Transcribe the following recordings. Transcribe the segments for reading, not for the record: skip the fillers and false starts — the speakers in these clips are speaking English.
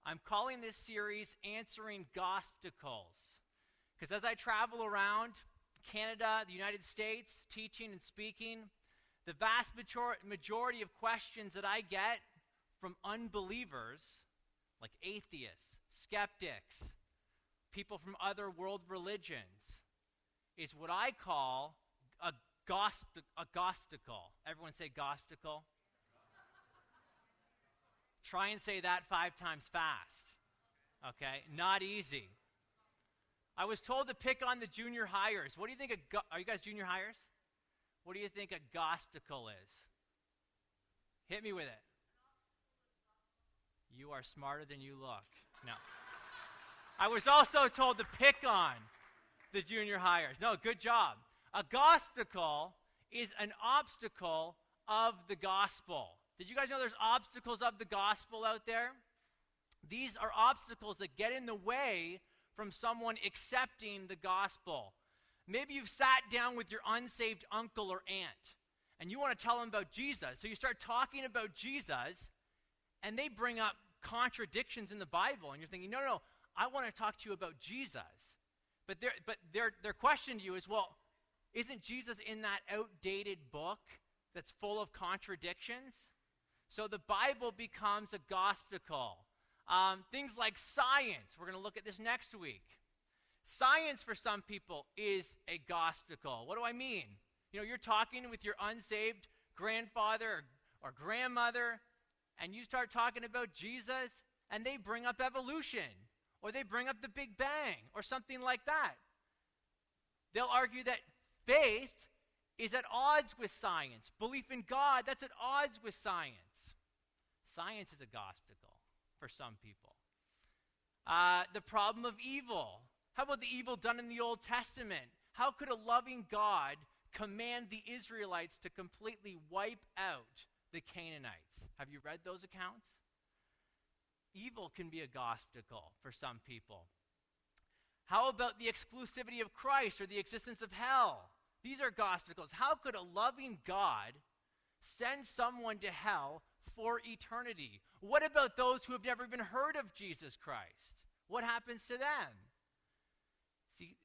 I'm calling this series Answering Gospticles, because as I travel around Canada, the United States, teaching and speaking, the vast majority of questions that I get from unbelievers, like atheists, skeptics, people from other world religions, is what I call a gospticle. Everyone say gospticle. Try and say that 5 times fast. Okay? Not easy. I was told to pick on the junior hires. What do you think are you guys junior hires? What do you think a gospticle is? Hit me with it. You are smarter than you look. No. I was also told to pick on the junior hires. No, good job. A gospticle is an obstacle of the gospel. Did you guys know there's obstacles of the gospel out there? These are obstacles that get in the way from someone accepting the gospel. Maybe you've sat down with your unsaved uncle or aunt, and you want to tell them about Jesus. So you start talking about Jesus, and they bring up contradictions in the Bible, and you're thinking, no, I want to talk to you about Jesus. But their question to you is, well, isn't Jesus in that outdated book that's full of contradictions? So the Bible becomes a gospticle. Things like science, we're going to look at this next week. Science for some people is a gospticle. What do I mean? You're talking with your unsaved grandfather or grandmother, and you start talking about Jesus, and they bring up evolution, or they bring up the Big Bang, or something like that. They'll argue that faith is at odds with science. Belief in God, that's at odds with science. Science is a gospticle for some people. The problem of evil. How about the evil done in the Old Testament? How could a loving God command the Israelites to completely wipe out the Canaanites? Have you read those accounts? Evil can be a gospticle for some people. How about the exclusivity of Christ or the existence of hell? These are gospticles. How could a loving God send someone to hell for eternity? What about those who have never even heard of Jesus Christ? What happens to them? See,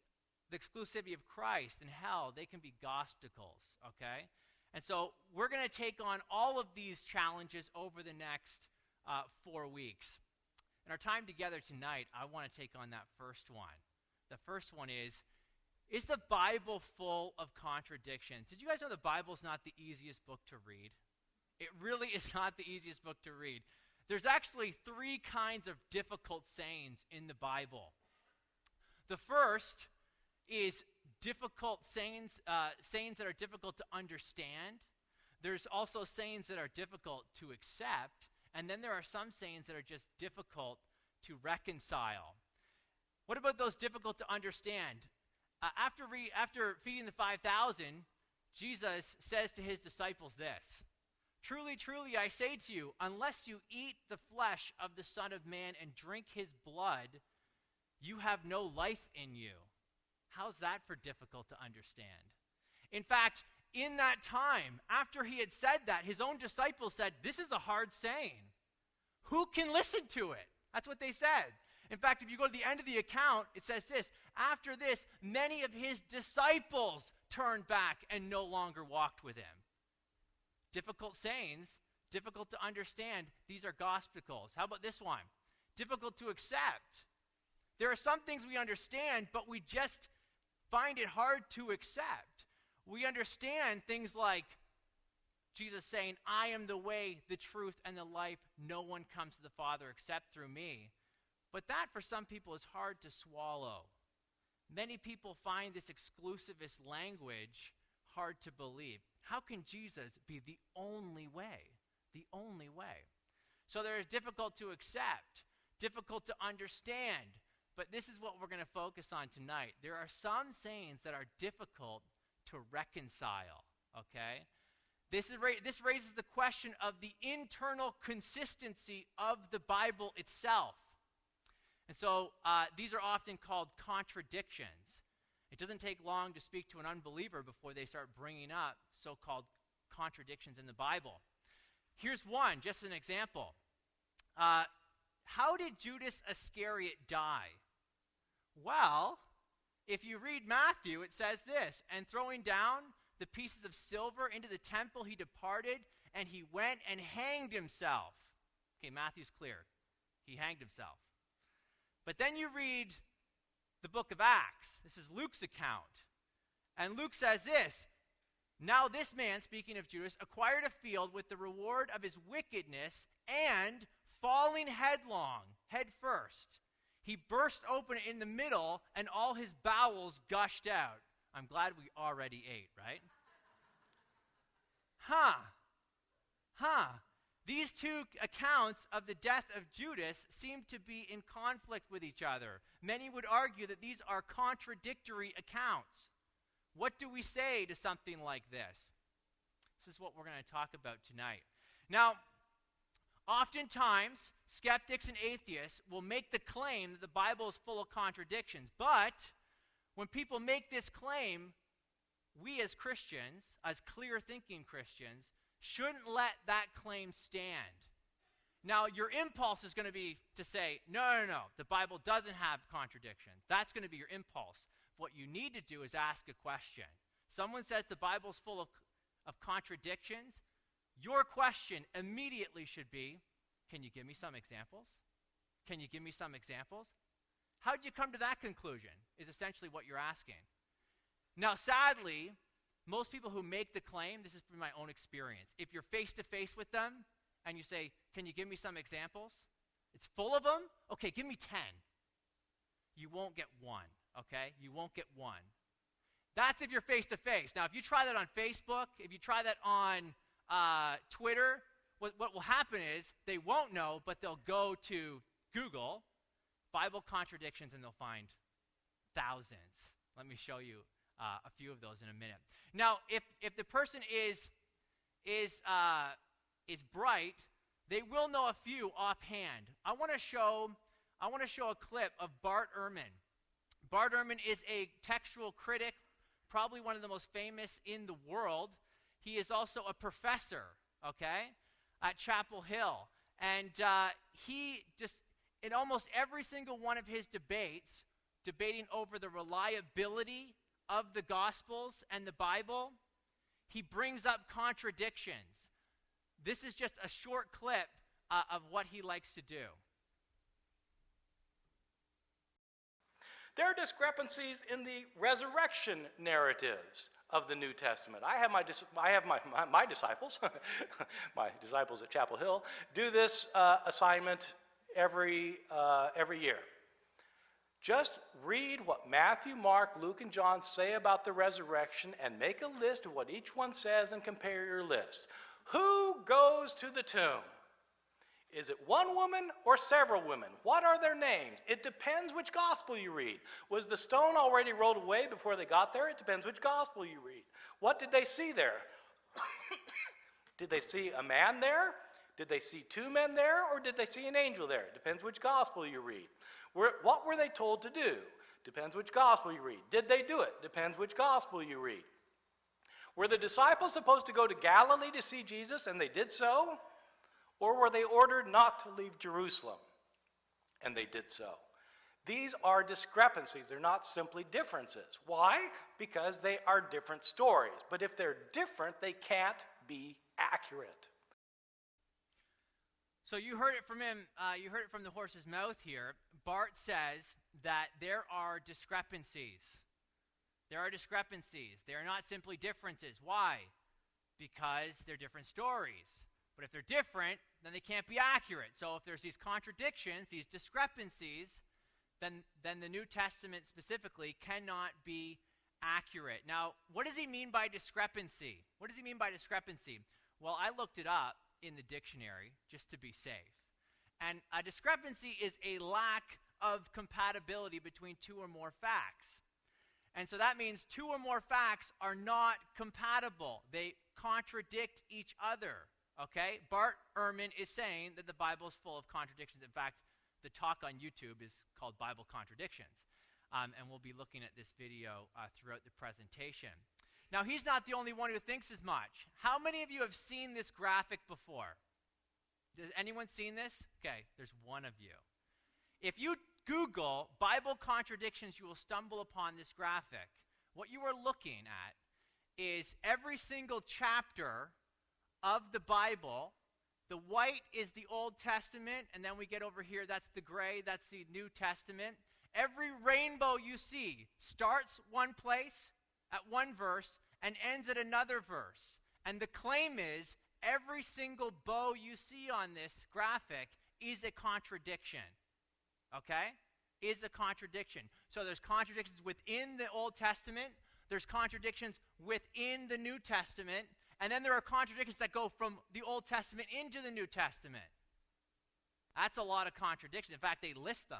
the exclusivity of Christ and hell, they can be gospticles, okay? And so we're going to take on all of these challenges over the next 4 weeks. In our time together tonight, I want to take on that first one. The first one is the Bible full of contradictions? Did you guys know the Bible's not the easiest book to read? It really is not the easiest book to read. There's actually 3 kinds of difficult sayings in the Bible. The first is difficult sayings that are difficult to understand. There's also sayings that are difficult to accept. And then there are some sayings that are just difficult to reconcile. What about those difficult to understand? After feeding the 5,000, Jesus says to his disciples this: "Truly, truly, I say to you, unless you eat the flesh of the Son of Man and drink his blood, you have no life in you." How's that for difficult to understand? In fact, in that time, after he had said that, his own disciples said, "This is a hard saying. Who can listen to it?" That's what they said. In fact, if you go to the end of the account, it says this: "After this, many of his disciples turned back and no longer walked with him." Difficult sayings, difficult to understand. These are gospticles. How about this one? Difficult to accept. There are some things we understand, but we just find it hard to accept. We understand things like Jesus saying, "I am the way, the truth, and the life. No one comes to the Father except through me." But that, for some people, is hard to swallow. Many people find this exclusivist language hard to believe. How can Jesus be the only way? The only way. So there is difficult to accept, difficult to understand. But this is what we're going to focus on tonight. There are some sayings that are difficult to reconcile, okay? This raises the question of the internal consistency of the Bible itself. And so these are often called contradictions. It doesn't take long to speak to an unbeliever before they start bringing up so-called contradictions in the Bible. Here's one, just an example. how did Judas Iscariot die? Well, if you read Matthew, it says this, and throwing down the pieces of silver into the temple, he departed, and he went and hanged himself. Okay, Matthew's clear. He hanged himself. But then you read the book of Acts. This is Luke's account. And Luke says this, now this man, speaking of Judas, acquired a field with the reward of his wickedness, and falling headlong, head first, he burst open in the middle, and all his bowels gushed out. I'm glad we already ate, right? These two accounts of the death of Judas seem to be in conflict with each other. Many would argue that these are contradictory accounts. What do we say to something like this? This is what we're going to talk about tonight. Now, oftentimes, skeptics and atheists will make the claim that the Bible is full of contradictions. But when people make this claim, we as Christians, as clear-thinking Christians, shouldn't let that claim stand. Now, your impulse is going to be to say, no, the Bible doesn't have contradictions. That's going to be your impulse. What you need to do is ask a question. Someone says the Bible's full of contradictions. Your question immediately should be, can you give me some examples? Can you give me some examples? How did you come to that conclusion is essentially what you're asking. Now, sadly, most people who make the claim, this is from my own experience, if you're face-to-face with them and you say, can you give me some examples? It's full of them? Okay, give me 10. You won't get one, okay? You won't get one. That's if you're face-to-face. Now, if you try that on Facebook, if you try that on Twitter, what will happen is they won't know, but they'll go to Google, Bible contradictions, and they'll find thousands. Let me show you a few of those in a minute. Now, if the person is bright, they will know a few offhand. I want to show a clip of Bart Ehrman. Bart Ehrman is a textual critic, probably one of the most famous in the world. He is also a professor, okay, at Chapel Hill. And he just, in almost every single one of his debates, debating over the reliability of the Gospels and the Bible, he brings up contradictions. This is just a short clip of what he likes to do. There are discrepancies in the resurrection narratives of the New Testament. I have my disciples, my disciples at Chapel Hill, do this assignment every year. Just read what Matthew, Mark, Luke, and John say about the resurrection and make a list of what each one says and compare your list. Who goes to the tomb? Is it one woman or several women? What are their names? It depends which gospel you read. Was the stone already rolled away before they got there? It depends which gospel you read. What did they see there? Did they see a man there? Did they see two men there? Or did they see an angel there? It depends which gospel you read. What were they told to do? Depends which gospel you read. Did they do it? Depends which gospel you read. Were the disciples supposed to go to Galilee to see Jesus and they did so? Or were they ordered not to leave Jerusalem? And they did so. These are discrepancies. They're not simply differences. Why? Because they are different stories. But if they're different, they can't be accurate. So you heard it from him, you heard it from the horse's mouth here. Bart says that there are discrepancies. There are discrepancies. They are not simply differences. Why? Because they're different stories. But if they're different, then they can't be accurate. So if there's these contradictions, these discrepancies, then the New Testament specifically cannot be accurate. Now, what does he mean by discrepancy? What does he mean by discrepancy? Well, I looked it up in the dictionary just to be safe. And a discrepancy is a lack of compatibility between two or more facts. And so that means two or more facts are not compatible. They contradict each other. Okay? Bart Ehrman is saying that the Bible is full of contradictions. In fact, the talk on YouTube is called Bible Contradictions. And we'll be looking at this video throughout the presentation. Now, he's not the only one who thinks as much. How many of you have seen this graphic before? Has anyone seen this? Okay, there's one of you. If you Google Bible contradictions, you will stumble upon this graphic. What you are looking at is every single chapter of the Bible. The white is the Old Testament, and then we get over here, that's the gray, that's the New Testament. Every rainbow you see starts one place at one verse and ends at another verse. And the claim is every single bow you see on this graphic is a contradiction. Okay? Is a contradiction. So there's contradictions within the Old Testament, there's contradictions within the New Testament, and then there are contradictions that go from the Old Testament into the New Testament. That's a lot of contradictions. In fact, they list them.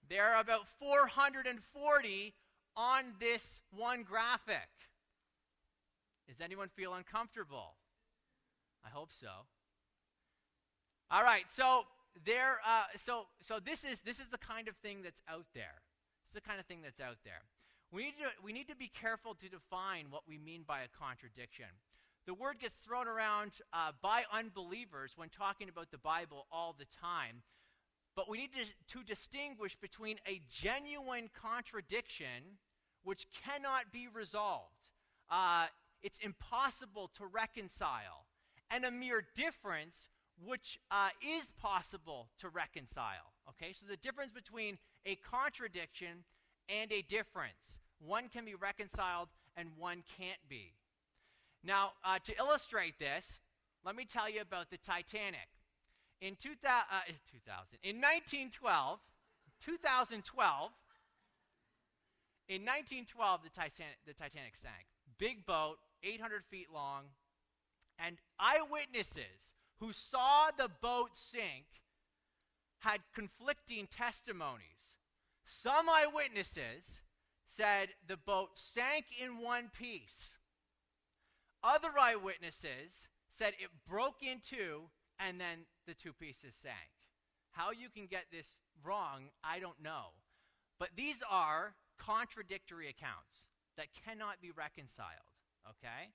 There are about 440 on this one graphic. Does anyone feel uncomfortable? I hope so. All right, so this is the kind of thing that's out there. This is the kind of thing that's out there. We need to be careful to define what we mean by a contradiction. The word gets thrown around by unbelievers when talking about the Bible all the time, but we need to distinguish between a genuine contradiction which cannot be resolved. It's impossible to reconcile, and a mere difference which is possible to reconcile. Okay, so the difference between a contradiction and a difference. One can be reconciled and one can't be. Now, to illustrate this, let me tell you about the Titanic. In 1912, the Titanic sank. Big boat, 800 feet long, and eyewitnesses who saw the boat sink had conflicting testimonies. Some eyewitnesses said the boat sank in one piece. Other eyewitnesses said it broke in two and then the two pieces sank. How you can get this wrong, I don't know. But these are contradictory accounts that cannot be reconciled, okay?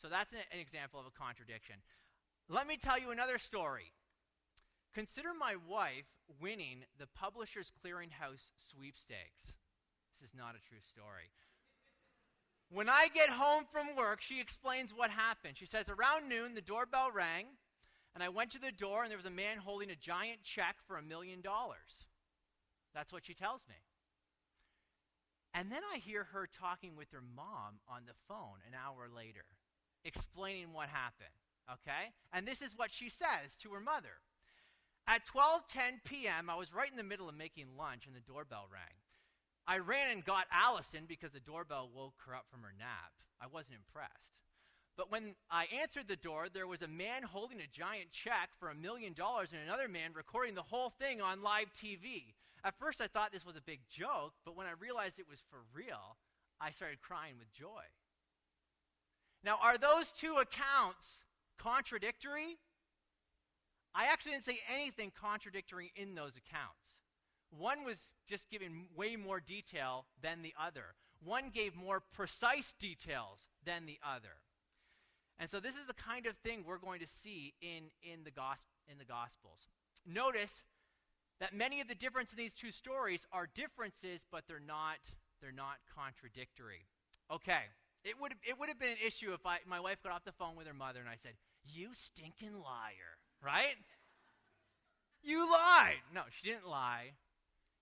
So that's an example of a contradiction. Let me tell you another story. Consider my wife winning the Publishers Clearinghouse sweepstakes. This is not a true story. When I get home from work, she explains what happened. She says, around noon, the doorbell rang, and I went to the door, and there was a man holding a giant check for $1 million. That's what she tells me. And then I hear her talking with her mom on the phone an hour later, explaining what happened, okay? And this is what she says to her mother. At 12:10 p.m., I was right in the middle of making lunch, and the doorbell rang. I ran and got Allison because the doorbell woke her up from her nap. I wasn't impressed. But when I answered the door, there was a man holding a giant check for $1 million and another man recording the whole thing on live TV. At first, I thought this was a big joke, but when I realized it was for real, I started crying with joy. Now, are those two accounts contradictory? I actually didn't say anything contradictory in those accounts. One was just giving way more detail than the other. One gave more precise details than the other. And so this is the kind of thing we're going to see in the Gospels. Notice that many of the differences in these two stories are differences, but they're not contradictory. Okay, it would have been an issue if my wife got off the phone with her mother and I said, "You stinking liar," right? You lied. No, she didn't lie.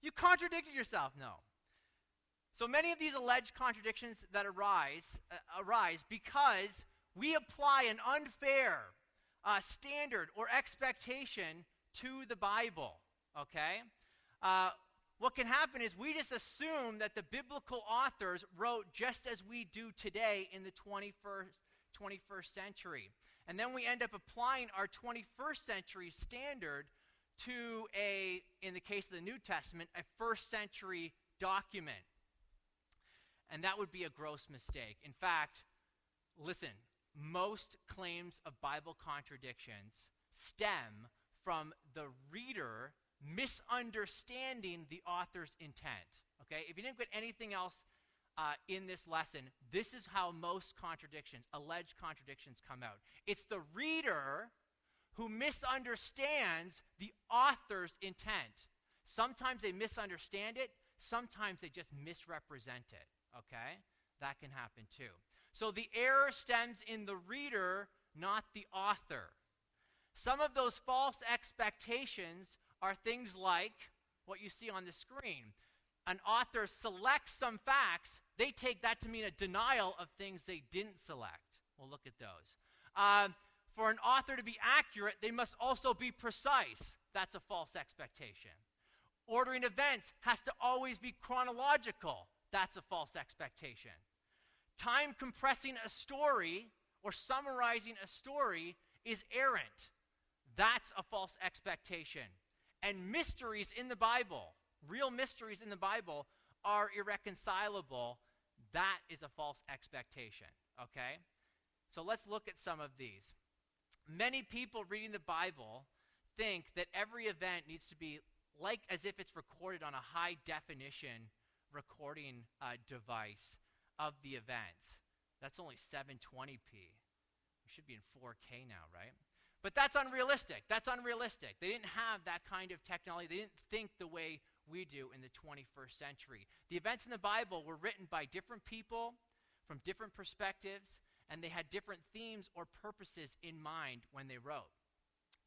You contradicted yourself. No. So many of these alleged contradictions that arise because we apply an unfair standard or expectation to the Bible, okay? What can happen is we just assume that the biblical authors wrote just as we do today in the 21st century. And then we end up applying our 21st century standard to in the case of the New Testament, a first century document. And that would be a gross mistake. In fact, listen, most claims of Bible contradictions stem from the reader misunderstanding the author's intent. Okay? If you didn't get anything else in this lesson, this is how most alleged contradictions come out. It's the reader who misunderstands the author's intent. Sometimes they misunderstand it. Sometimes they just misrepresent it, okay? That can happen too. So the error stems in the reader, not the author. Some of those false expectations are things like what you see on the screen. An author selects some facts. They take that to mean a denial of things they didn't select. We'll look at those. For an author to be accurate, they must also be precise. That's a false expectation. Ordering events has to always be chronological. That's a false expectation. Time compressing a story or summarizing a story is errant. That's a false expectation. And mysteries in the Bible, real mysteries in the Bible, are irreconcilable. That is a false expectation, okay? So let's look at some of these. Many people reading the Bible think that every event needs to be like as if it's recorded on a high-definition recording device of the events. That's only 720p. We should be in 4K now, right? But that's unrealistic. That's unrealistic. They didn't have that kind of technology. They didn't think the way we do in the 21st century. The events in the Bible were written by different people from different perspectives, and they had different themes or purposes in mind when they wrote.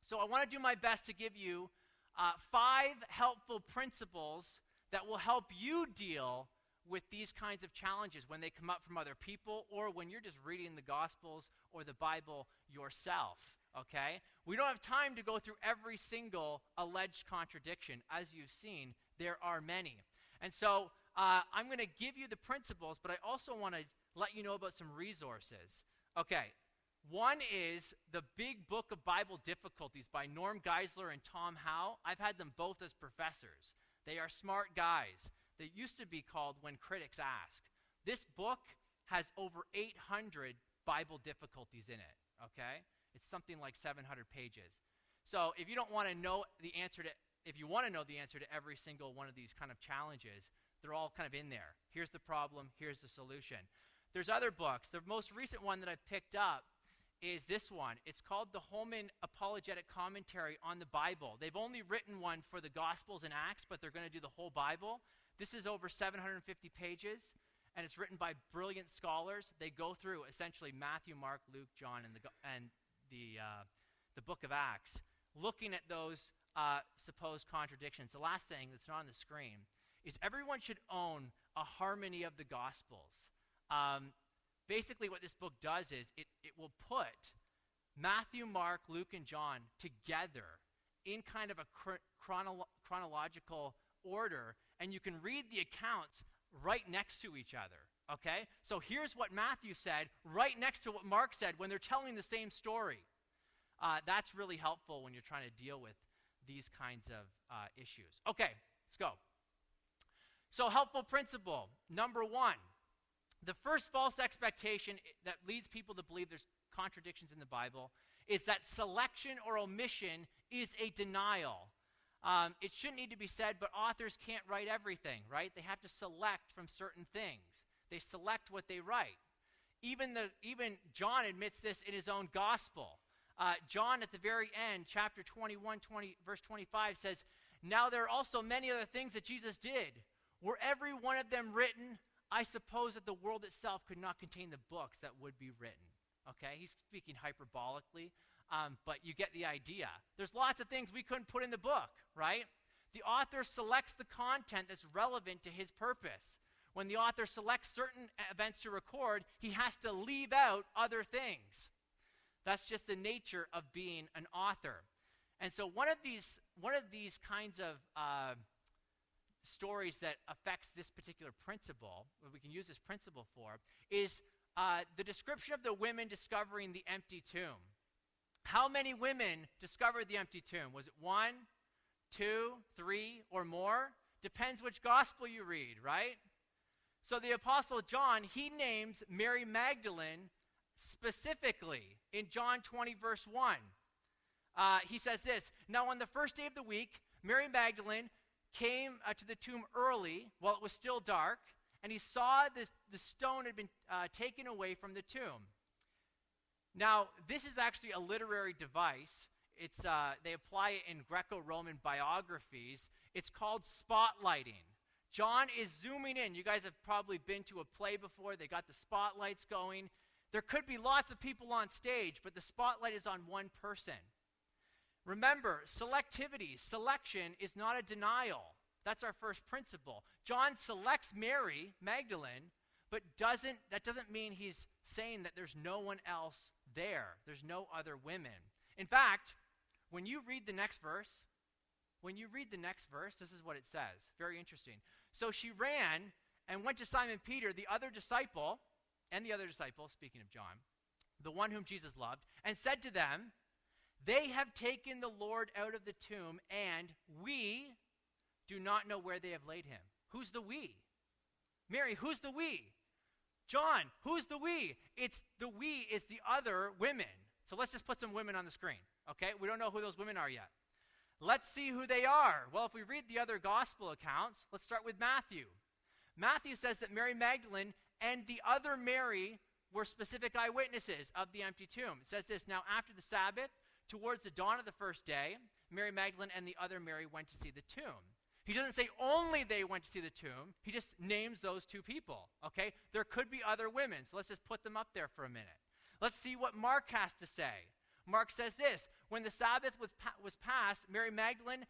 So I want to do my best to give you 5 helpful principles that will help you deal with these kinds of challenges when they come up from other people or when you're just reading the Gospels or the Bible yourself, okay? We don't have time to go through every single alleged contradiction. As you've seen, there are many. And so I'm going to give you the principles, but I also want to let you know about some resources. Okay, one is the Big Book of Bible Difficulties by Norm Geisler and Tom Howe. I've had them both as professors. They are smart guys. They used to be called When Critics Ask. This book has over 800 Bible difficulties in it, okay? It's something like 700 pages. So if you don't want to know the answer to, if you want to know the answer to every single one of these kind of challenges, they're all kind of in there. Here's the problem, here's the solution. There's other books. The most recent one that I've picked up is this one. It's called the Holman Apologetic Commentary on the Bible. They've only written one for the Gospels and Acts, but they're going to do the whole Bible. This is over 750 pages, and it's written by brilliant scholars. They go through essentially Matthew, Mark, Luke, John, and the book of Acts, looking at those supposed contradictions. The last thing that's not on the screen is everyone should own a harmony of the Gospels. Basically what this book does is it will put Matthew, Mark, Luke, and John together in kind of a chronological order, and you can read the accounts right next to each other, okay? So here's what Matthew said right next to what Mark said when they're telling the same story. That's really helpful when you're trying to deal with these kinds of issues. Okay, let's go. So helpful principle, number 1. The first false expectation that leads people to believe there's contradictions in the Bible is that selection or omission is a denial. It shouldn't need to be said, but authors can't write everything, right? They have to select from certain things. They select what they write. Even John admits this in his own gospel. John at the very end, chapter 21, verse 25 says, "Now there are also many other things that Jesus did. Were every one of them written, I suppose that the world itself could not contain the books that would be written." Okay, he's speaking hyperbolically, but you get the idea. There's lots of things we couldn't put in the book, right? The author selects the content that's relevant to his purpose. When the author selects certain events to record, he has to leave out other things. That's just the nature of being an author. And so one of these kinds of stories that affects this particular principle, what we can use this principle for, is the description of the women discovering the empty tomb. How many women discovered the empty tomb? Was it 1, 2, 3, or more? Depends which gospel you read, right? So the Apostle John, he names Mary Magdalene specifically in John 20, verse 1. He says this, "Now on the first day of the week, Mary Magdalene came to the tomb early while it was still dark, and he saw the stone had been taken away from the tomb." Now, this is actually a literary device. they apply it in Greco-Roman biographies. It's called spotlighting. John is zooming in. You guys have probably been to a play before. They got the spotlights going. There could be lots of people on stage, but the spotlight is on one person. Remember, selectivity, selection is not a denial. That's our first principle. John selects Mary Magdalene, but that doesn't mean he's saying that there's no one else there. There's no other women. In fact, when you read the next verse, this is what it says. Very interesting. So she ran and went to Simon Peter, the other disciple, speaking of John, the one whom Jesus loved, and said to them, "They have taken the Lord out of the tomb, and we do not know where they have laid him." Who's the we? Mary, who's the we? John, who's the we? The we is the other women. So let's just put some women on the screen, okay? We don't know who those women are yet. Let's see who they are. Well, if we read the other gospel accounts, let's start with Matthew. Matthew says that Mary Magdalene and the other Mary were specific eyewitnesses of the empty tomb. It says this, "Now after the Sabbath, towards the dawn of the first day, Mary Magdalene and the other Mary went to see the tomb." He doesn't say only they went to see the tomb. He just names those two people, okay? There could be other women, so let's just put them up there for a minute. Let's see what Mark has to say. Mark says this, "When the Sabbath was passed, Mary Magdalene,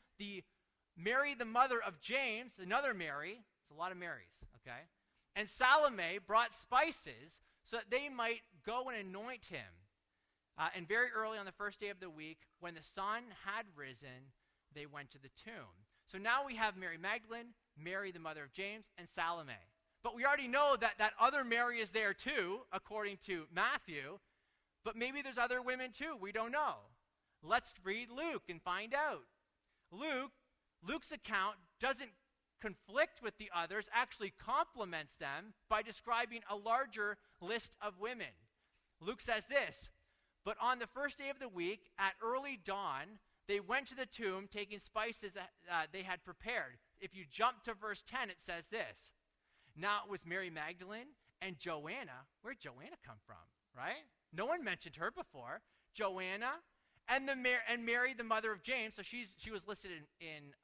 Mary the mother of James," another Mary, it's a lot of Marys, okay? "And Salome brought spices so that they might go and anoint him. And very early on the first day of the week, when the sun had risen, they went to the tomb." So now we have Mary Magdalene, Mary the mother of James, and Salome. But we already know that that other Mary is there too, according to Matthew. But maybe there's other women too. We don't know. Let's read Luke and find out. Luke's account doesn't conflict with the others, actually complements them by describing a larger list of women. Luke says this, "But on the first day of the week, at early dawn, they went to the tomb, taking spices that they had prepared." If you jump to verse 10, it says this, "Now it was Mary Magdalene and Joanna." Where'd Joanna come from, right? No one mentioned her before. Joanna and Mary, the mother of James. So she was listed in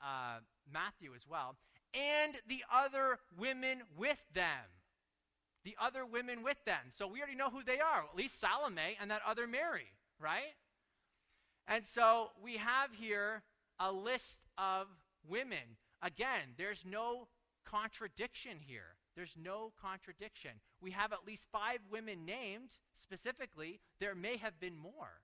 Matthew as well. "And the other women with them." The other women with them. So we already know who they are, at least Salome and that other Mary, right? And so we have here a list of women. Again, there's no contradiction here. There's no contradiction. We have at least 5 women named specifically. There may have been more.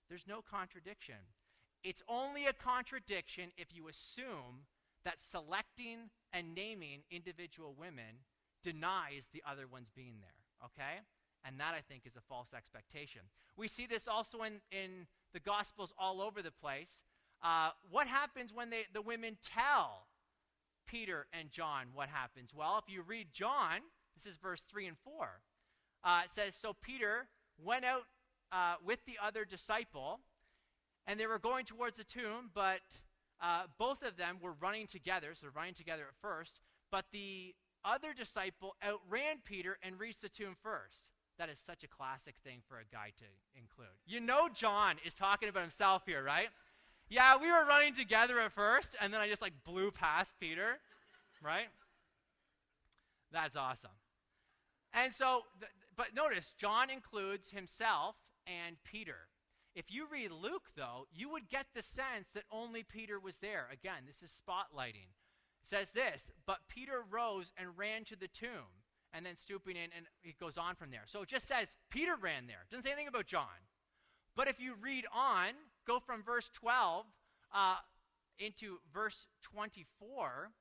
There's no contradiction. It's only a contradiction if you assume that selecting and naming individual women denies the other ones being there, okay? And that, I think, is a false expectation. We see this also in the Gospels all over the place. What happens when the women tell Peter and John what happens? Well, if you read John, this is verse 3 and 4. It says, "So Peter went out with the other disciple, and they were going towards the tomb, but both of them were running together." So they're running together at first. "But the other disciple outran Peter and reached the tomb first." That is such a classic thing for a guy to include. You know John is talking about himself here, right? "Yeah, we were running together at first, and then I just blew past Peter," right? That's awesome. And so, but notice, John includes himself and Peter. If you read Luke, though, you would get the sense that only Peter was there. Again, this is spotlighting. It says this, "But Peter rose and ran to the tomb," and then stooping in, and it goes on from there. So it just says Peter ran there. It doesn't say anything about John. But if you read on, go from verse 12 into verse 24,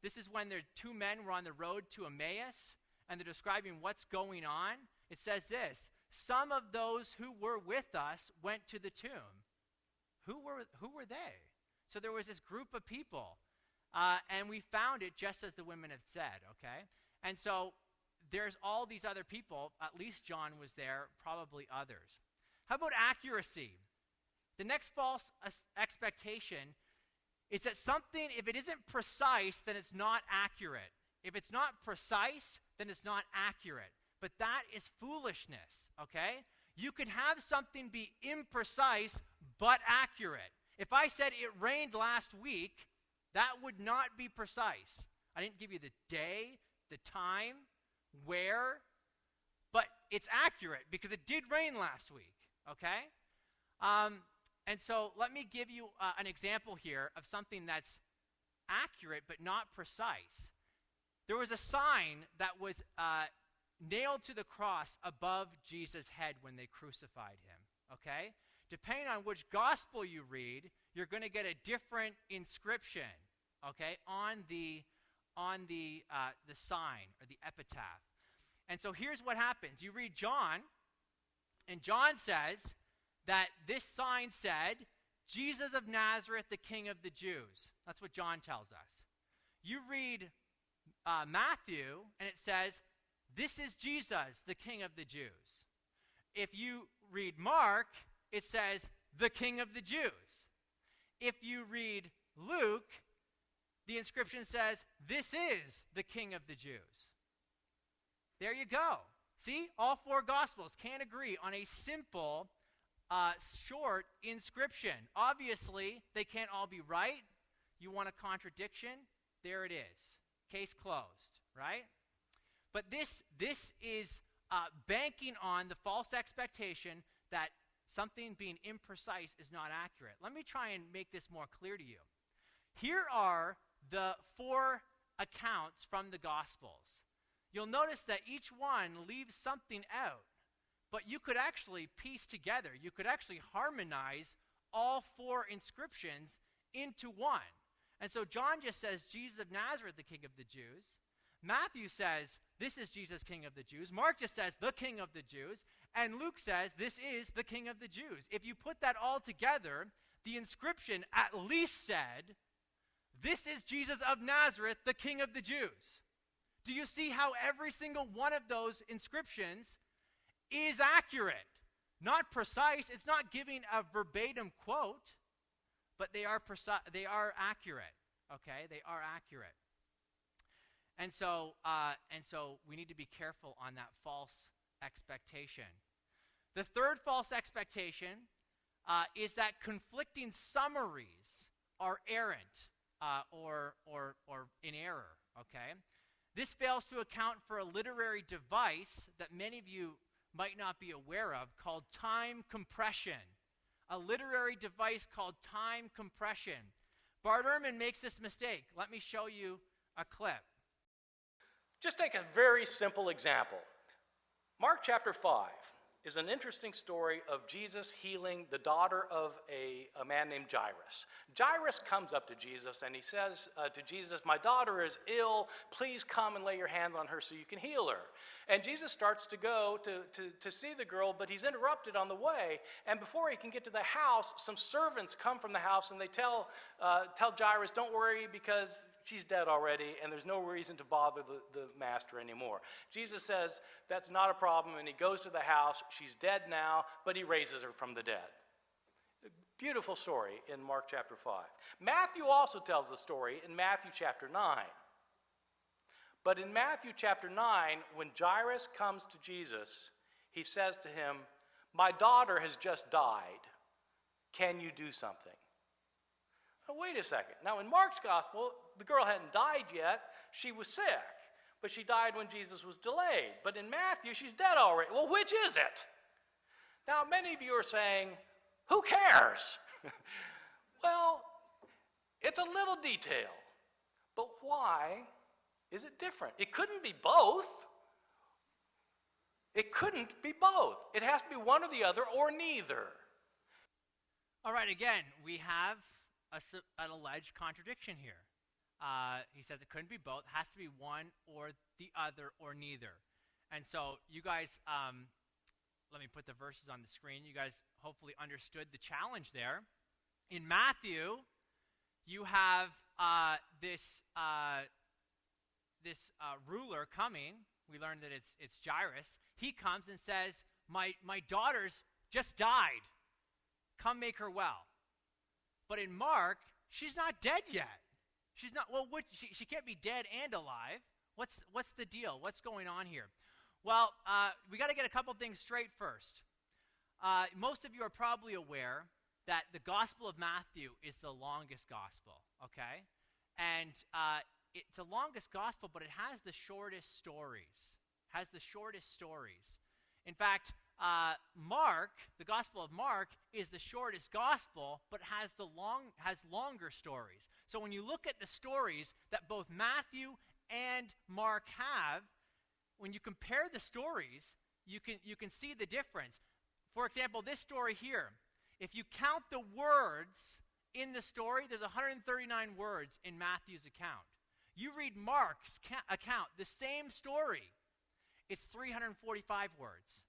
this is when the 2 men were on the road to Emmaus, and they're describing what's going on. It says this, "Some of those who were with us went to the tomb." Who were they? So there was this group of people, and we found it just as the women had said, okay? And so there's all these other people. At least John was there, probably others. How about accuracy? The next false expectation is that something, if it isn't precise, then it's not accurate. If it's not precise, then it's not accurate. But that is foolishness, okay? You can have something be imprecise, but accurate. If I said it rained last week, that would not be precise. I didn't give you the day, the time, where, but it's accurate because it did rain last week, okay? And so let me give you an example here of something that's accurate but not precise. There was a sign that was nailed to the cross above Jesus' head when they crucified him, okay? Depending on which gospel you read, you're going to get a different inscription, okay, on the sign or the epitaph. And so here's what happens. You read John, and John says that this sign said, Jesus of Nazareth, the King of the Jews. That's what John tells us. You read Matthew, and it says, this is Jesus, the King of the Jews. If you read Mark, it says, the King of the Jews. If you read Luke, the inscription says, this is the King of the Jews. There you go. See, all four Gospels can't agree on a simple, short inscription. Obviously, they can't all be right. You want a contradiction? There it is. Case closed, right? But this is banking on the false expectation that something being imprecise is not accurate. Let me try and make this more clear to you. Here are the four accounts from the Gospels. You'll notice that each one leaves something out, but you could actually piece together, you could actually harmonize all four inscriptions into one. And so John just says, Jesus of Nazareth, the King of the Jews. Matthew says, this is Jesus, King of the Jews. Mark just says, the King of the Jews. And Luke says, this is the King of the Jews. If you put that all together, the inscription at least said, this is Jesus of Nazareth, the King of the Jews. Do you see how every single one of those inscriptions is accurate? Not precise. It's not giving a verbatim quote, but they are accurate. Okay, they are accurate. And so we need to be careful on that false expectation. The third false expectation is that conflicting summaries are errant or in error. Okay. This fails to account for a literary device that many of you might not be aware of called time compression. A literary device called time compression. Bart Ehrman makes this mistake. Let me show you a clip. Just take a very simple example. Mark chapter 5 is an interesting story of Jesus healing the daughter of a man named Jairus. Jairus comes up to Jesus and he says to Jesus, my daughter is ill, please come and lay your hands on her so you can heal her. And Jesus starts to go to see the girl, but he's interrupted on the way. And before he can get to the house, some servants come from the house and they tell Jairus, don't worry because she's dead already and there's no reason to bother the master anymore. Jesus says, that's not a problem, and he goes to the house. She's dead now, but he raises her from the dead. Beautiful story in Mark chapter 5. Matthew also tells the story in Matthew chapter 9. But in Matthew chapter 9, when Jairus comes to Jesus, he says to him, my daughter has just died. Can you do something? Now, wait a second. Now, in Mark's gospel, the girl hadn't died yet. She was sick, but she died when Jesus was delayed. But in Matthew, she's dead already. Well, which is it? Now, many of you are saying, who cares? Well, it's a little detail. But why is it different? It couldn't be both. It couldn't be both. It has to be one or the other or neither. All right, again, we have an alleged contradiction here. He says it couldn't be both. It has to be one or the other or neither. And so you guys, let me put the verses on the screen. You guys hopefully understood the challenge there. In Matthew, you have this ruler coming. We learned that it's Jairus. He comes and says, my daughter's just died. Come make her well. But in Mark, she's not dead yet. She's not, well, she can't be dead and alive. What's the deal? What's going on here? Well, we got to get a couple things straight first. Most of you are probably aware that the Gospel of Matthew is the longest gospel, okay? And it's the longest gospel, but it has the shortest stories. In fact, Mark, the Gospel of Mark, is the shortest gospel, but has longer stories. So when you look at the stories that both Matthew and Mark have, when you compare the stories, you can see the difference. For example, this story here, if you count the words in the story, there's 139 words in Matthew's account. You read Mark's account, the same story, it's 345 words.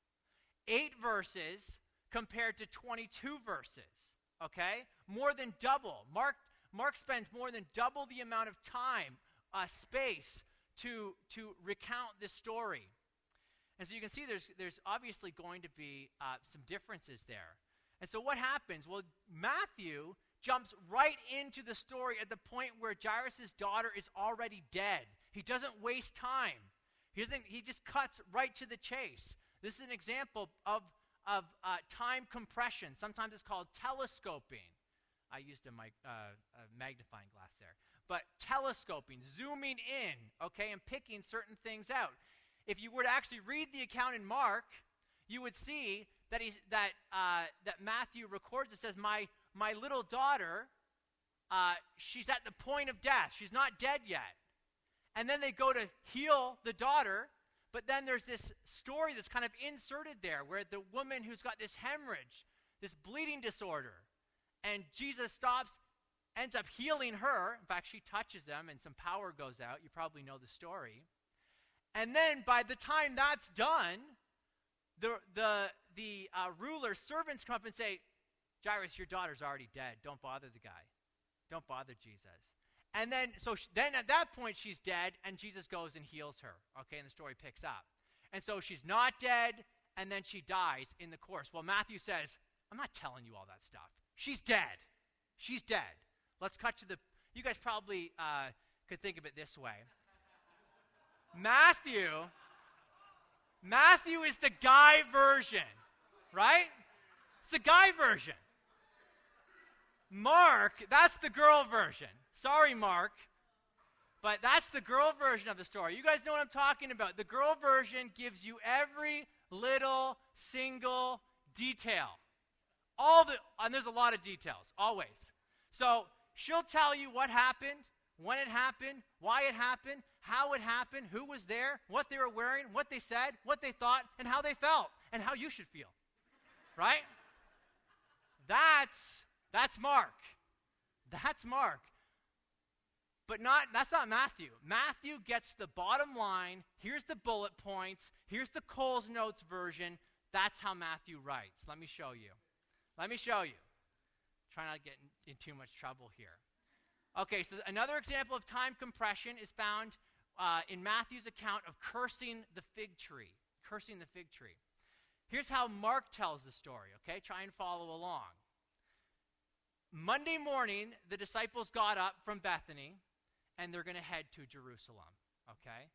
8 verses compared to 22 verses, okay? More than double. Mark spends more than double the amount of time, space, to recount this story. And so you can see there's obviously going to be some differences there. And so what happens? Well, Matthew jumps right into the story at the point where Jairus' daughter is already dead. He doesn't waste time. He just cuts right to the chase. This is an example of time compression. Sometimes it's called telescoping. I used a magnifying glass there. But telescoping, zooming in, okay, and picking certain things out. If you were to actually read the account in Mark, you would see that Matthew records, it says, my little daughter, she's at the point of death. She's not dead yet. And then they go to heal the daughter, but then there's this story that's kind of inserted there where the woman who's got this hemorrhage, this bleeding disorder, and Jesus stops, ends up healing her. In fact, she touches him and some power goes out. You probably know the story. And then by the time that's done, the ruler's servants come up and say, Jairus, your daughter's already dead. Don't bother the guy. Don't bother Jesus. And then, then at that point, she's dead, and Jesus goes and heals her, okay, and the story picks up. And so she's not dead, and then she dies in the course. Well, Matthew says, I'm not telling you all that stuff. She's dead. She's dead. Let's cut to you guys probably could think of it this way. Matthew is the guy version, right? It's the guy version. Mark, that's the girl version. Sorry, Mark, but that's the girl version of the story. You guys know what I'm talking about. The girl version gives you every little single detail. And there's a lot of details, always. So she'll tell you what happened, when it happened, why it happened, how it happened, who was there, what they were wearing, what they said, what they thought, and how they felt, and how you should feel, right? That's Mark. That's Mark. But that's not Matthew. Matthew gets the bottom line. Here's the bullet points. Here's the Coles Notes version. That's how Matthew writes. Let me show you. Try not to get in too much trouble here. Okay, so another example of time compression is found in Matthew's account of cursing the fig tree. Here's how Mark tells the story, okay? Try and follow along. Monday morning, the disciples got up from Bethany, and they're going to head to Jerusalem, okay?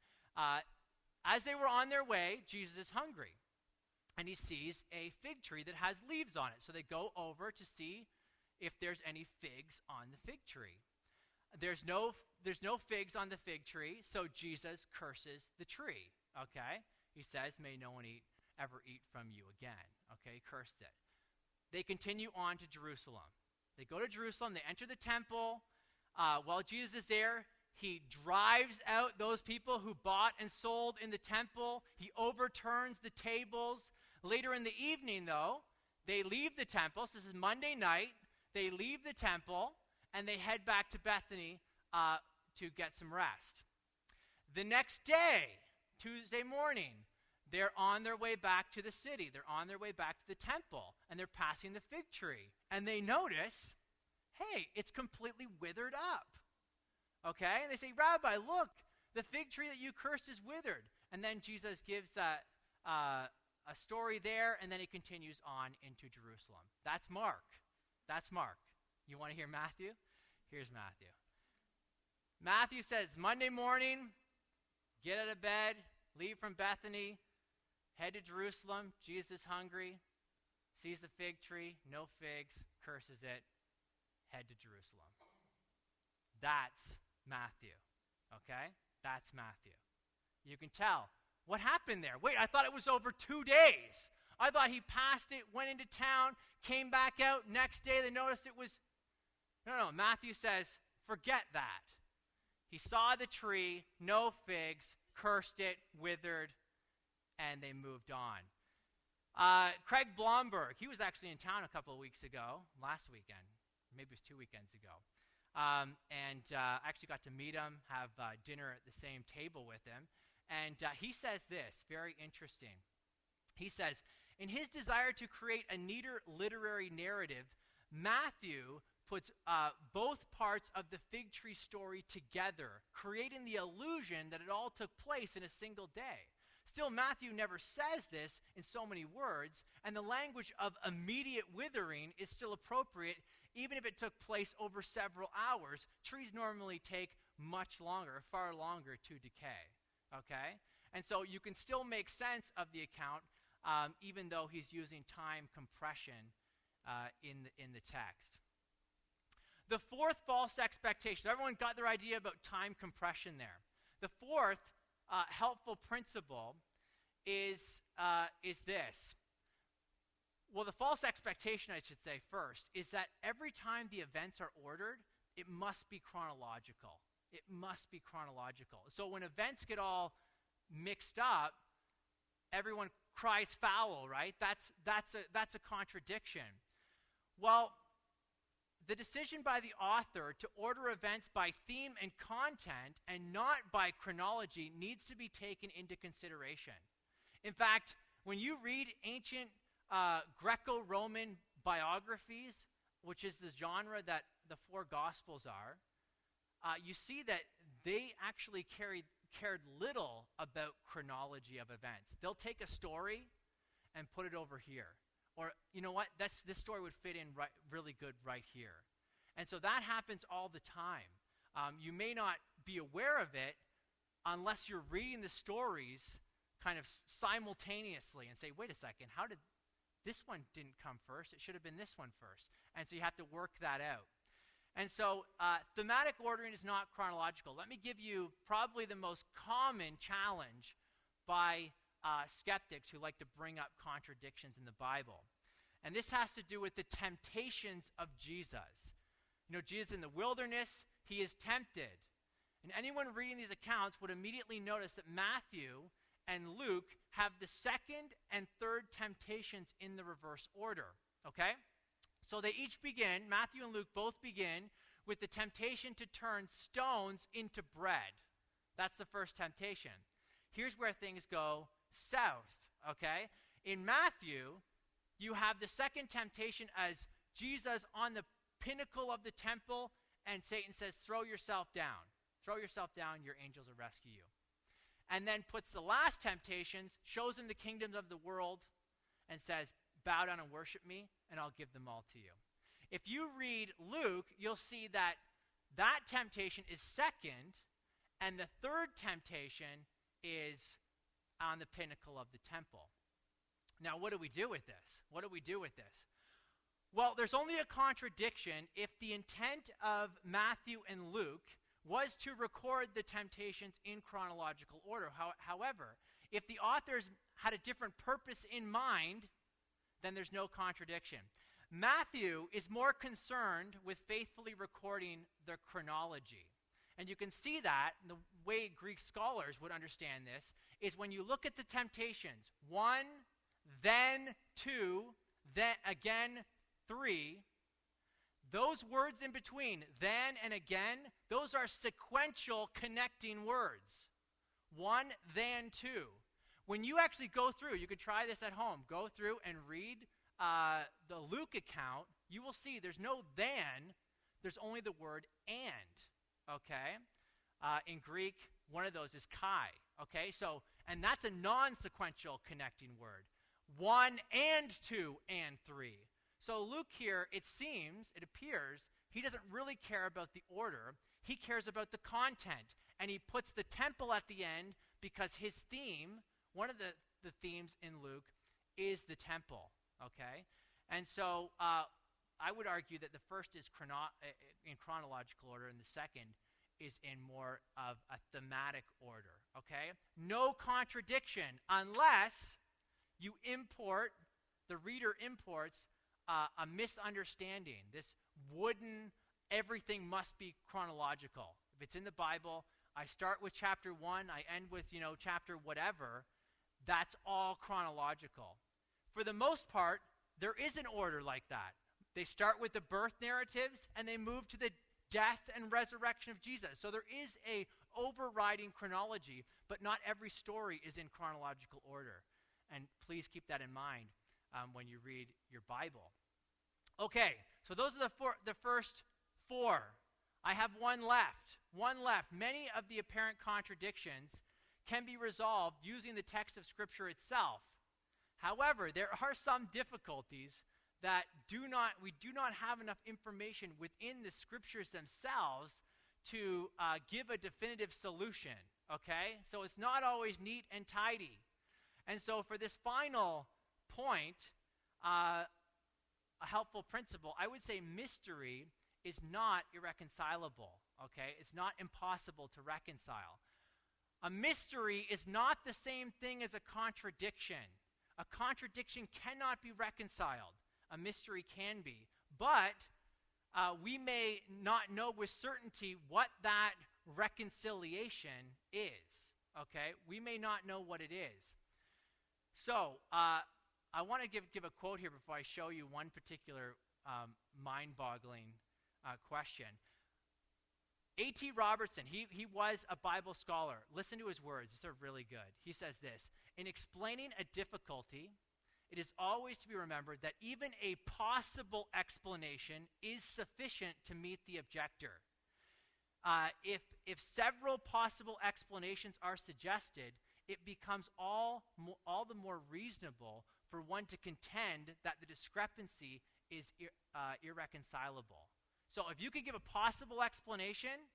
As they were on their way, Jesus is hungry, and he sees a fig tree that has leaves on it. So they go over to see if there's any figs on the fig tree. There's no figs on the fig tree, so Jesus curses the tree, okay? He says, may no one ever eat from you again, okay? He cursed it. They continue on to Jerusalem. They go to Jerusalem, they enter the temple. While Jesus is there, he drives out those people who bought and sold in the temple. He overturns the tables. Later in the evening, though, they leave the temple. So this is Monday night. They leave the temple, and they head back to Bethany to get some rest. The next day, Tuesday morning, they're on their way back to the city. They're on their way back to the temple, and they're passing the fig tree. And they notice, hey, it's completely withered up. Okay? And they say, Rabbi, look, the fig tree that you cursed is withered. And then Jesus gives a story there, and then he continues on into Jerusalem. That's Mark. You want to hear Matthew? Here's Matthew. Matthew says, Monday morning, get out of bed, leave from Bethany, head to Jerusalem. Jesus is hungry, sees the fig tree, no figs, curses it, head to Jerusalem. That's Matthew, okay? That's Matthew. You can tell. What happened there? Wait, I thought it was over 2 days. I thought he passed it, went into town, came back out. Next day they noticed it was... No, Matthew says, forget that. He saw the tree, no figs, cursed it, withered, and they moved on. Craig Blomberg, he was actually in town a couple of weeks ago, last weekend. Maybe it was 2 weekends ago. I actually got to meet him, have dinner at the same table with him. And he says this, very interesting. He says, in his desire to create a neater literary narrative, Matthew puts both parts of the fig tree story together, creating the illusion that it all took place in a single day. Still, Matthew never says this in so many words, and the language of immediate withering is still appropriate, even if it took place over several hours. Trees normally take much longer, far longer to decay, okay? And so you can still make sense of the account, even though he's using time compression in the text. The fourth false expectation. So everyone got their idea about time compression there. The fourth helpful principle is this. Well, the false expectation, I should say first, is that every time the events are ordered, it must be chronological. It must be chronological. So when events get all mixed up, everyone cries foul, right? That's a contradiction. Well, the decision by the author to order events by theme and content and not by chronology needs to be taken into consideration. In fact, when you read ancient Greco-Roman biographies, which is the genre that the four Gospels are, you see that they actually cared little about chronology of events. They'll take a story and put it over here. Or, you know what, this story would fit in really good right here. And so that happens all the time. You may not be aware of it unless you're reading the stories kind of simultaneously and say, wait a second, how did this one didn't come first? It should have been this one first. And so you have to work that out. And so thematic ordering is not chronological. Let me give you probably the most common challenge by skeptics who like to bring up contradictions in the Bible. And this has to do with the temptations of Jesus. You know, Jesus in the wilderness, he is tempted. And anyone reading these accounts would immediately notice that Matthew and Luke have the second and third temptations in the reverse order, okay? So they each begin, Matthew and Luke both begin with the temptation to turn stones into bread. That's the first temptation. Here's where things go south, okay? In Matthew, you have the second temptation as Jesus on the pinnacle of the temple, and Satan says, throw yourself down. Throw yourself down, your angels will rescue you. And then puts the last temptations, shows him the kingdoms of the world, and says, bow down and worship me, and I'll give them all to you. If you read Luke, you'll see that that temptation is second, and the third temptation is on the pinnacle of the temple. Now, what do we do with this? What do we do with this? Well, there's only a contradiction if the intent of Matthew and Luke was to record the temptations in chronological order. However, if the authors had a different purpose in mind, then there's no contradiction. Matthew is more concerned with faithfully recording the chronology. And you can see that, the way Greek scholars would understand this, is when you look at the temptations, 1, then 2, then again 3, those words in between, then and again, those are sequential connecting words. 1, then 2. When you actually go through, you could try this at home, go through and read the Luke account, you will see there's no then, there's only the word and, okay? In Greek, one of those is kai, okay? So, and that's a non-sequential connecting word. 1 and 2 and 3. So Luke here, it appears, he doesn't really care about the order. He cares about the content. And he puts the temple at the end because his theme, one of the themes in Luke, is the temple, okay? And so I would argue that the first is in chronological order, and the second is in more of a thematic order, okay? No contradiction unless the reader imports a misunderstanding, this wooden, everything must be chronological. If it's in the Bible, I start with chapter 1, I end with, chapter whatever, that's all chronological. For the most part, there is an order like that. They start with the birth narratives, and they move to the death and resurrection of Jesus. So there is a overriding chronology, but not every story is in chronological order. And please keep that in mind when you read your Bible. Okay, so those are the first four. I have one left. Many of the apparent contradictions can be resolved using the text of Scripture itself. However, there are some difficulties that we do not have enough information within the Scriptures themselves to give a definitive solution, okay? So it's not always neat and tidy. And so for this final point, a helpful principle, I would say mystery is not irreconcilable, okay? It's not impossible to reconcile. A mystery is not the same thing as a contradiction. A contradiction cannot be reconciled. A mystery can be. But we may not know with certainty what that reconciliation is, okay? We may not know what it is. So I want to give a quote here before I show you one particular mind-boggling question. A.T. Robertson, he was a Bible scholar. Listen to his words. These are really good. He says this: in explaining a difficulty, it is always to be remembered that even a possible explanation is sufficient to meet the objector. If several possible explanations are suggested, it becomes all the more reasonable for one to contend that the discrepancy is irreconcilable. So if you could give a possible explanation,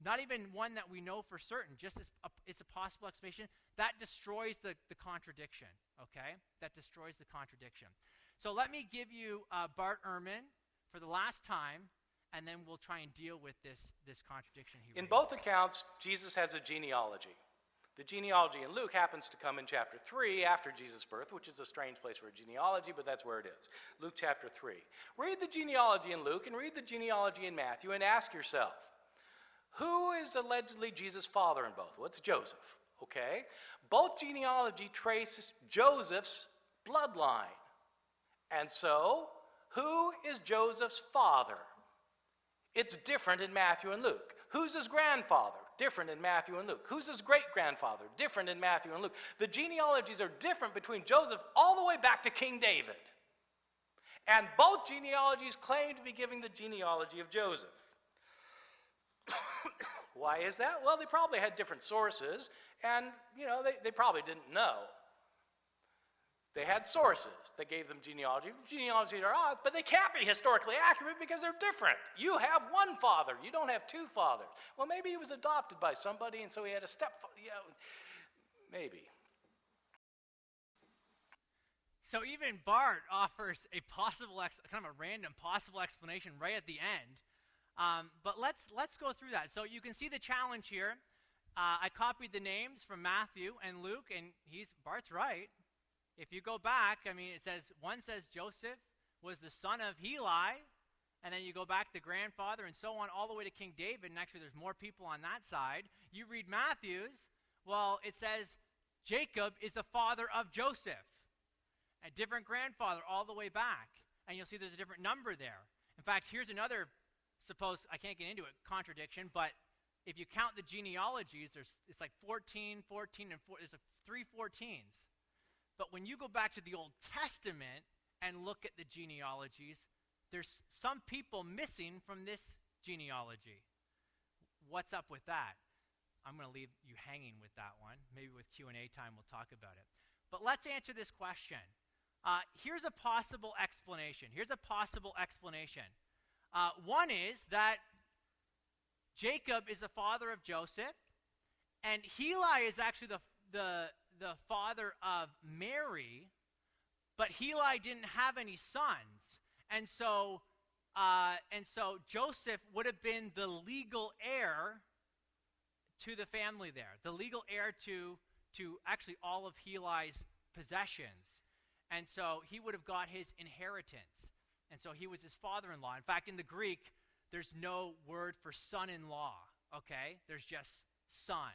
not even one that we know for certain, just it's a possible explanation, that destroys the contradiction, okay? That destroys the contradiction. So let me give you Bart Ehrman for the last time, and then we'll try and deal with this contradiction he In raised. both accounts, Jesus has a genealogy. The genealogy in Luke happens to come in chapter 3 after Jesus' birth, which is a strange place for a genealogy, but that's where it is. Luke chapter 3. Read the genealogy in Luke and read the genealogy in Matthew and ask yourself, who is allegedly Jesus' father in both? Well, it's Joseph, okay? Both genealogy trace Joseph's bloodline. And so, who is Joseph's father? It's different in Matthew and Luke. Who's his grandfather? Different in Matthew and Luke. Who's his great-grandfather? Different in Matthew and Luke. The genealogies are different between Joseph all the way back to King David. And both genealogies claim to be giving the genealogy of Joseph. Why is that? Well, they probably had different sources, and, they probably didn't know. They had sources that gave them genealogy. Genealogies are odds, but they can't be historically accurate because they're different. You have one father. You don't have two fathers. Well, maybe he was adopted by somebody, and so he had a stepfather. Maybe. So even Bart offers a possible, kind of a random possible explanation right at the end. But let's go through that. So you can see the challenge here. I copied the names from Matthew and Luke, and Bart's right. If you go back, one says Joseph was the son of Heli, and then you go back to grandfather and so on all the way to King David, and actually there's more people on that side. You read Matthew's, well, it says Jacob is the father of Joseph, a different grandfather all the way back, and you'll see there's a different number there. In fact, here's another, I can't get into it, contradiction, but if you count the genealogies, it's like 14, and 4, there's 3 14s. But when you go back to the Old Testament and look at the genealogies, there's some people missing from this genealogy. What's up with that? I'm going to leave you hanging with that one. Maybe with Q&A time we'll talk about it. But let's answer this question. Here's a possible explanation. One is that Jacob is the father of Joseph, and Heli is actually the father of Mary, but Heli didn't have any sons. And so Joseph would have been the legal heir to the family there, the legal heir to actually all of Heli's possessions. And so he would have got his inheritance. And so he was his father-in-law. In fact, in the Greek, there's no word for son-in-law, okay? There's just son.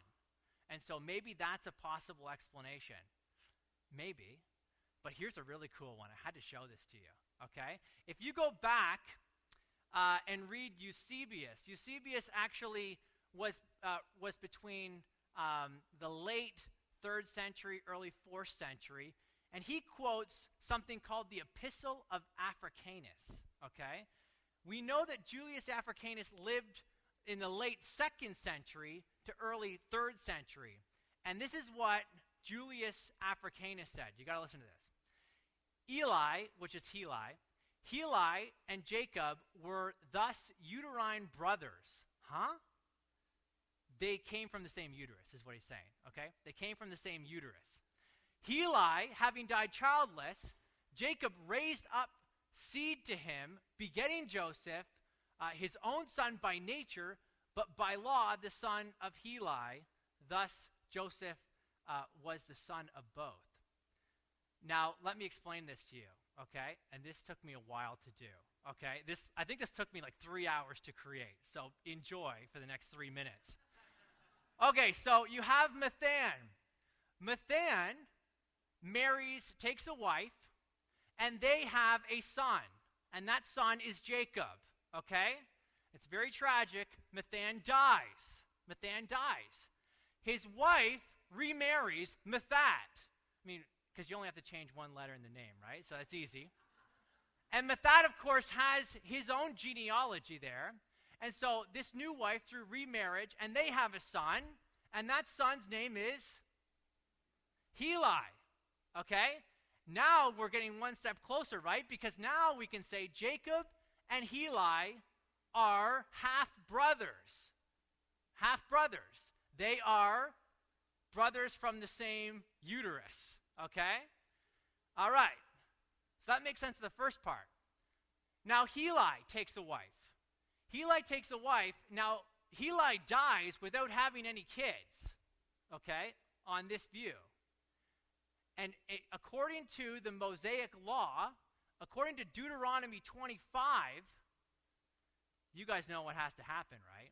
And so maybe that's a possible explanation. Maybe. But here's a really cool one. I had to show this to you, okay? If you go back and read Eusebius actually was between the late 3rd century, early 4th century, and he quotes something called the Epistle of Africanus, okay? We know that Julius Africanus lived in the late 2nd century to early 3rd century. And this is what Julius Africanus said. You got to listen to this. Eli, which is Heli and Jacob were thus uterine brothers. Huh? They came from the same uterus, is what he's saying, okay? They came from the same uterus. Heli, having died childless, Jacob raised up seed to him, begetting Joseph, his own son by nature, but by law the son of Heli. Thus Joseph was the son of both. Now, let me explain this to you, okay? And this took me a while to do, okay? I think this took me like 3 hours to create, so enjoy for the next 3 minutes. Okay, so you have Methan. Methan takes a wife, and they have a son, and that son is Jacob, okay? It's very tragic. Methan dies. His wife remarries Methat. I mean, because you only have to change one letter in the name, right? So that's easy. And Methat, of course, has his own genealogy there. And so this new wife, through remarriage, and they have a son, and that son's name is Heli, okay? Now we're getting one step closer, right? Because now we can say Jacob and Heli are half-brothers. Half-brothers. They are brothers from the same uterus, okay? All right. So that makes sense of the first part. Now Heli takes a wife. Now, Heli dies without having any kids, okay, on this view. And according to the Mosaic law, according to Deuteronomy 25, you guys know what has to happen, right?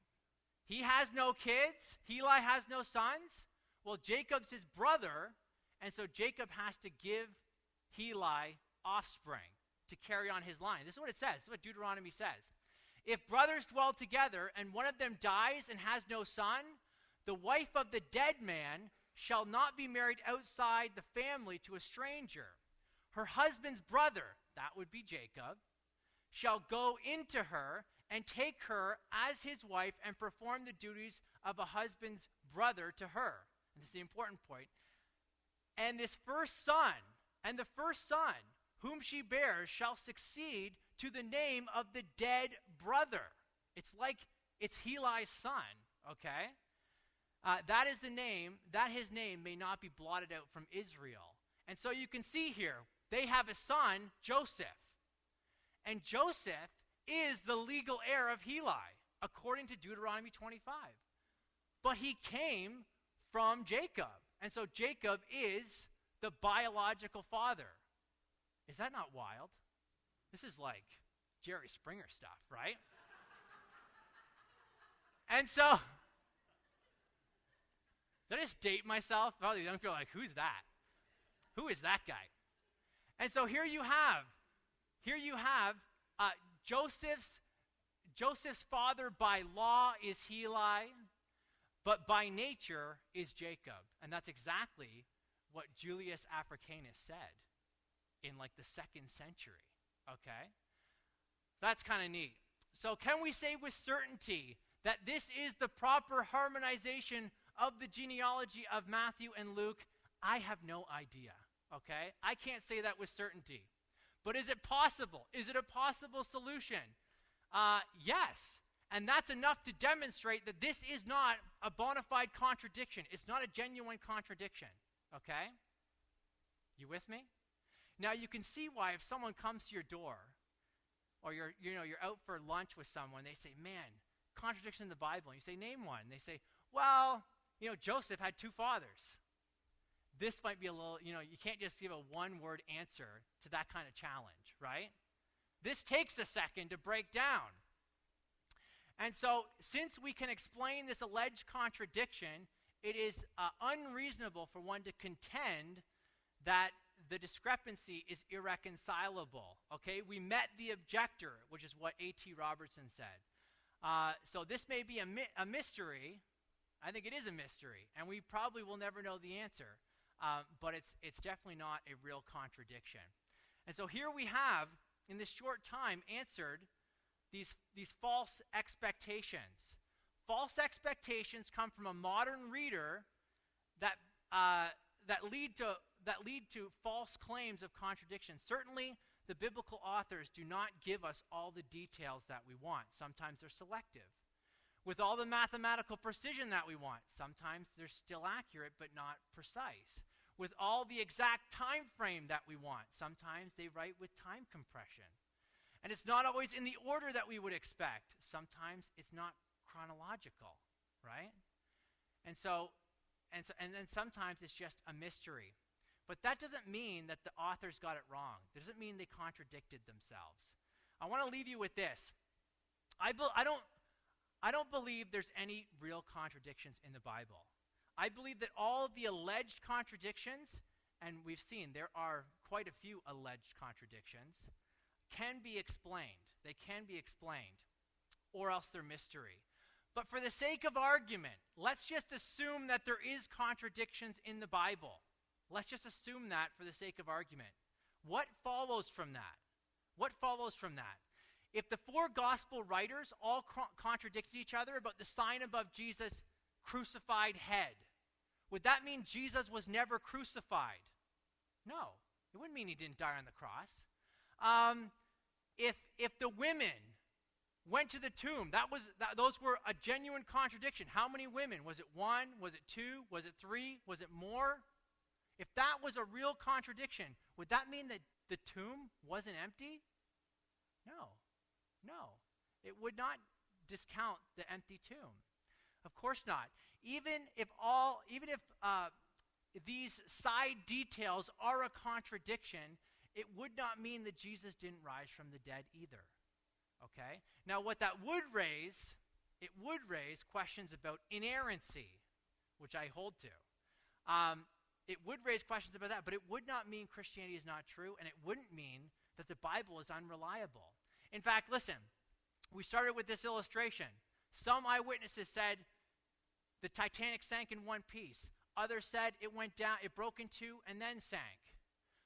He has no kids. Heli has no sons. Well, Jacob's his brother, and so Jacob has to give Heli offspring to carry on his line. This is what it says. This is what Deuteronomy says. If brothers dwell together and one of them dies and has no son, the wife of the dead man shall not be married outside the family to a stranger. Her husband's brother, that would be Jacob, shall go into her and take her as his wife and perform the duties of a husband's brother to her. And this is the important point. And the first son, whom she bears, shall succeed to the name of the dead brother. It's like it's Heli's son, okay? That is the name, that his name may not be blotted out from Israel. And so you can see here, they have a son, Joseph. And Joseph is the legal heir of Heli, according to Deuteronomy 25. But he came from Jacob. And so Jacob is the biological father. Is that not wild? This is like Jerry Springer stuff, right? And so, did I just date myself? Probably don't feel like, who's that? Who is that guy? And so here you have Joseph's father by law is Heli, but by nature is Jacob. And that's exactly what Julius Africanus said in like the 2nd century, okay? That's kind of neat. So can we say with certainty that this is the proper harmonization of the genealogy of Matthew and Luke? I have no idea, okay? I can't say that with certainty. But is it possible? Is it a possible solution? Yes. And that's enough to demonstrate that this is not a bona fide contradiction. It's not a genuine contradiction, okay? You with me? Now you can see why if someone comes to your door Or you're out for lunch with someone, they say, man, contradiction in the Bible. And you say, name one. And they say, well, Joseph had two fathers. This might be a little, you can't just give a one-word answer to that kind of challenge, right? This takes a second to break down. And so, since we can explain this alleged contradiction, it is unreasonable for one to contend that the discrepancy is irreconcilable, okay? We met the objector, which is what A.T. Robertson said. So this may be a mystery. I think it is a mystery, and we probably will never know the answer. But it's definitely not a real contradiction. And so here we have, in this short time, answered these false expectations. False expectations come from a modern reader that lead to false claims of contradiction. Certainly, the biblical authors do not give us all the details that we want. Sometimes they're selective. With all the mathematical precision that we want, sometimes they're still accurate but not precise. With all the exact time frame that we want, sometimes they write with time compression. And it's not always in the order that we would expect. Sometimes it's not chronological, right? And then sometimes it's just a mystery. But that doesn't mean that the authors got it wrong. It doesn't mean they contradicted themselves. I want to leave you with this. I don't believe there's any real contradictions in the Bible. I believe that all of the alleged contradictions, and we've seen there are quite a few alleged contradictions, can be explained. They can be explained, or else they're mystery. But for the sake of argument, let's just assume that there is contradictions in the Bible. Let's just assume that for the sake of argument. What follows from that? What follows from that? If the four gospel writers all contradicted each other about the sign above Jesus' crucified head, would that mean Jesus was never crucified? No. It wouldn't mean he didn't die on the cross. If the women went to the tomb, those were a genuine contradiction. How many women? Was it one? Was it two? Was it three? Was it more? If that was a real contradiction, would that mean that the tomb wasn't empty? No. It would not discount the empty tomb. Of course not. Even if these side details are a contradiction, it would not mean that Jesus didn't rise from the dead either. Okay? Now what that would raise, it would raise questions about inerrancy, which I hold to. It would raise questions about that, but it would not mean Christianity is not true, and it wouldn't mean that the Bible is unreliable. In fact, listen, we started with this illustration. Some eyewitnesses said the Titanic sank in one piece. Others said it went down, it broke in two, and then sank.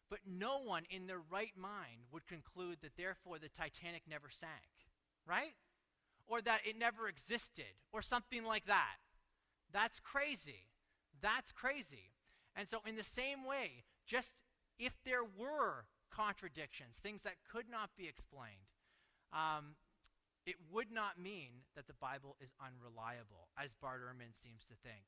But no one in their right mind would conclude that therefore the Titanic never sank, right? Or that it never existed, or something like that. That's crazy. That's crazy. And so in the same way, just if there were contradictions, things that could not be explained, it would not mean that the Bible is unreliable, as Bart Ehrman seems to think.